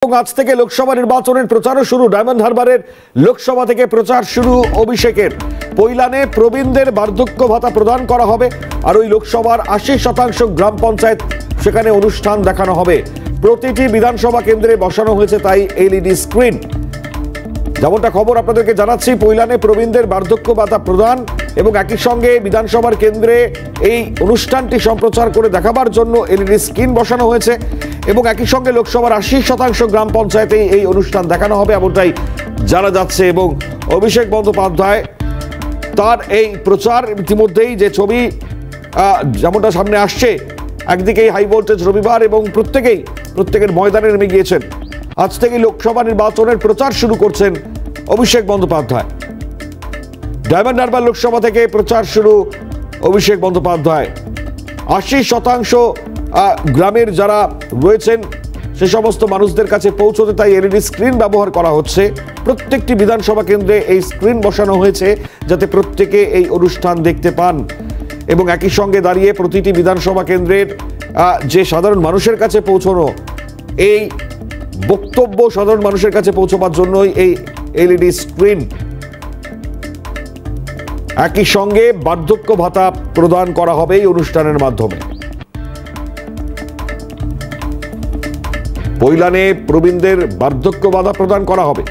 আজ থেকে লোকসভা নির্বাচনের প্রচারও শুরু। ডায়মন্ড হারবারের লোকসভা থেকে প্রচার শুরু অভিষেকের। পৈলানে প্রবীণদের বার্ধক্য ভাতা প্রদান করা হবে, আর ওই লোকসভার ৮০% গ্রাম পঞ্চায়েত সেখানে অনুষ্ঠান দেখানো হবে। প্রতিটি বিধানসভা কেন্দ্রে বসানো হয়েছে তাই এলইডি স্ক্রিন। যেমনটা খবর আপনাদেরকে জানাচ্ছি, পৈলানে প্রবীণদের বার্ধক্য ভাতা প্রদান এবং একই সঙ্গে বিধানসভার কেন্দ্রে এই অনুষ্ঠানটি সম্প্রচার করে দেখাবার জন্য এলইডি স্ক্রিন বসানো হয়েছে এবং একই সঙ্গে লোকসভার ৮০% গ্রাম পঞ্চায়েতে এই অনুষ্ঠান দেখানো হবে এমনটাই জানা যাচ্ছে। এবং অভিষেক বন্দ্যোপাধ্যায় তার এই প্রচার ইতিমধ্যেই যে ছবি যেমনটা সামনে আসছে, একদিকেই হাই ভোল্টেজ রবিবার এবং প্রত্যেকের ময়দানে নেমে গিয়েছেন। আজ থেকে লোকসভা নির্বাচনের প্রচার শুরু করছেন অভিষেক বন্দ্যোপাধ্যায়। ডায়মন্ড হারবার লোকসভা থেকে প্রচার শুরু অভিষেক বন্দ্যোপাধ্যায়। ৮০% গ্রামের যারা রয়েছেন সে সমস্ত মানুষদের কাছে পৌঁছতে তাই এলইডি স্ক্রিন ব্যবহার করা হচ্ছে। প্রত্যেকটি বিধানসভা কেন্দ্রে এই স্ক্রিন বসানো হয়েছে যাতে প্রত্যেকে এই অনুষ্ঠান দেখতে পান এবং একই সঙ্গে দাঁড়িয়ে প্রতিটি বিধানসভা কেন্দ্রের যে সাধারণ মানুষের কাছে পৌঁছানো, এই বক্তব্য সাধারণ মানুষের কাছে পৌঁছবার জন্যই এই এলইডি স্ক্রিন। একই সঙ্গে বার্ধক্য ভাতা প্রদান করা হবে এই অনুষ্ঠানের মাধ্যমে। পৈলানে প্রবীণদের বার্ধক্য ভাতা প্রদান করা হবে।